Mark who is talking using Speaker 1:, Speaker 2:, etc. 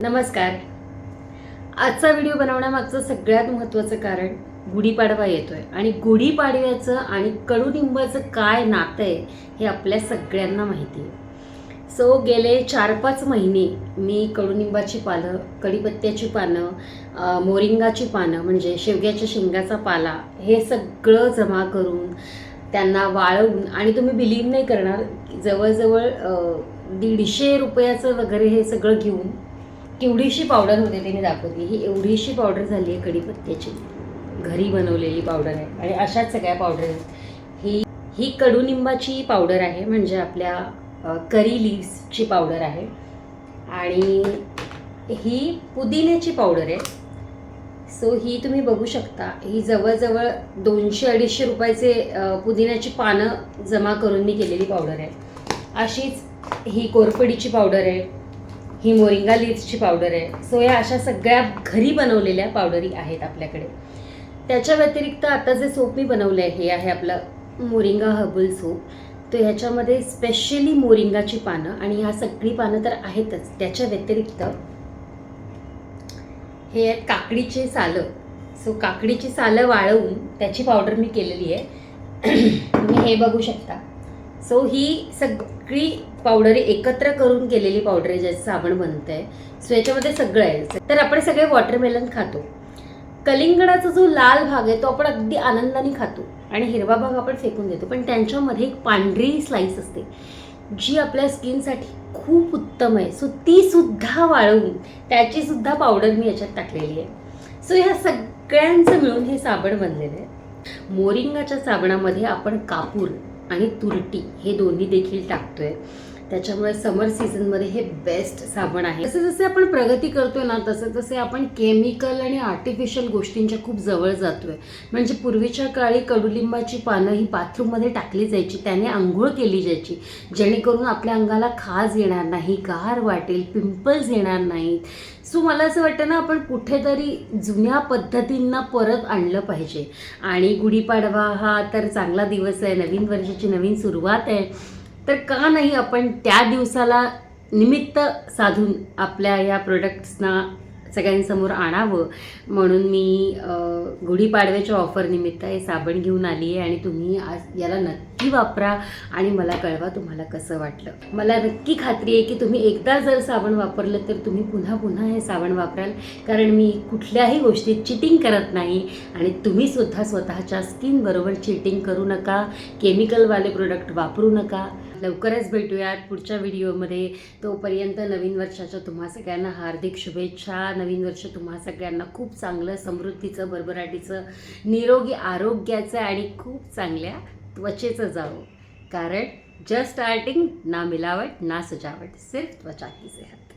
Speaker 1: नमस्कार. आजचा व्हिडिओ बनवण्यामागचं सगळ्यात महत्त्वाचं कारण गुढीपाडवा येतोय आणि गुढीपाडव्याचं आणि कडुनिंबाचं काय नातं आहे हे आपल्या सगळ्यांना माहिती आहे. सो गेले 4-5 महिने मी कडुनिंबाची पानं, कढीपत्त्याची पानं, मोरिंगाची पानं म्हणजे शेवग्याच्या शेंगाचा पाला हे सगळं जमा करून त्यांना वाळवून आणि तुम्ही बिलीव नाही करणार जवळजवळ 150 रुपयाचं वगैरे हे सगळं घेऊन केवढीशी पावडर होते ते मी दाखवते. ही एवढीशी पावडर झाली आहे कढीपत्त्याची, घरी बनवलेली पावडर आहे आणि अशाच सगळ्या पावडर आहेत. ही कडुनिंबाची पावडर आहे म्हणजे आपल्या करी लिव्सची पावडर आहे आणि ही पुदिन्याची पावडर आहे. सो ही तुम्ही बघू शकता, ही जवळजवळ 200-250 रुपयाचे पुदिन्याची पानं जमा करून मी केलेली पावडर आहे. अशीच ही कोरफडीची पावडर आहे, ही मोरिंगा लिव्सची पावडर आहे. सो या अशा सगळ्या घरी बनवलेल्या पावडरी आहेत आपल्याकडे. त्याच्या व्यतिरिक्त आता जे सोप मी बनवलं आहे हे आहे आपलं मोरिंगा हर्बल सोप. तर ह्याच्यामध्ये स्पेशली मोरिंगाची पानं आणि ह्या सगळी पानं तर आहेतच, त्याच्या व्यतिरिक्त हे आहेत काकडीचे सालं. सो काकडीची सालं वाळवून त्याची पावडर मी केलेली आहे. तुम्ही हे बघू शकता. सो ही सगळी पावडर एकत्र करून केलेली पावडर आहे ज्याचं साबण बनतं आहे. सो याच्यामध्ये सगळं आहे. तर आपण सगळे वॉटरमेलन खातो. कलिंगडाचा जो लाल भाग आहे तो आपण अगदी आनंदाने खातो आणि हिरवा भाग आपण फेकून देतो, पण त्यांच्यामध्ये एक पांढरी स्लाईस असते जी आपल्या स्किनसाठी खूप उत्तम आहे. सो ती सुद्धा वाळवून त्याची सुद्धा पावडर मी याच्यात टाकलेली आहे. सो ह्या सगळ्यांचं मिळून हे साबण बनलेलं आहे. मोरिंगाच्या साबणामध्ये आपण कापूर आणि तुरटी हे दोन्ही देखील टाकतोय, त्याच्यामुळे समर सीझनमध्ये हे बेस्ट साबण आहे. जसे जसे आपण प्रगती करतोय ना तसे तसे आपण केमिकल आणि आर्टिफिशियल गोष्टींच्या खूप जवळ जातोय. म्हणजे पूर्वीच्या काळी कडुलिंबाची पानं ही बाथरूममध्ये टाकली जायची, त्याने आंघोळ केली जायची जेणेकरून आपल्या अंगाला खाज येणार नाही, गार वाटेल, पिंपल्स येणार नाहीत. सो मला असं वाटतं ना आपण कुठेतरी जुन्या पद्धतींना परत आणलं पाहिजे. आणि गुढीपाडवा हा तर चांगला दिवस आहे, नवीन वर्षाची नवीन सुरुवात आहे. तर का नाही आपण त्या दिवसाला निमित्त साधून आपल्या या प्रोडक्ट्सना सगळ्यांसमोर आणावं म्हणून मी गुढीपाडव्याच्या ऑफर निमित्त हे साबण घेऊन आली आहे. आणि तुम्ही आज याला नक्की वापरा आणि मला कळवा तुम्हाला कसं वाटलं. मला नक्की खात्री आहे की तुम्ही एकदा जर साबण वापरलं तर तुम्ही पुन्हा पुन्हा हे साबण वापराल, कारण मी कुठल्याही गोष्टीत चिटिंग करत नाही. आणि तुम्ही सुद्धा स्वतःच्या स्किनबरोबर चिटिंग करू नका, केमिकलवाले प्रोडक्ट वापरू नका. लवकरच भेटूयात पुढच्या व्हिडिओमध्ये. तोपर्यंत नवीन वर्षाच्या तुम्हा सगळ्यांना हार्दिक शुभेच्छा. नवीन वर्ष तुम्हा सगळ्यांना खूप चांगलं, समृद्धीचं, भरभराटीचं, निरोगी आरोग्याचं आणि खूप चांगल्या त्वचेचं जावं. कारण जस्ट स्टार्टिंग, ना मिलावट ना सजावट, सिर्फ त्वचा की सेहत.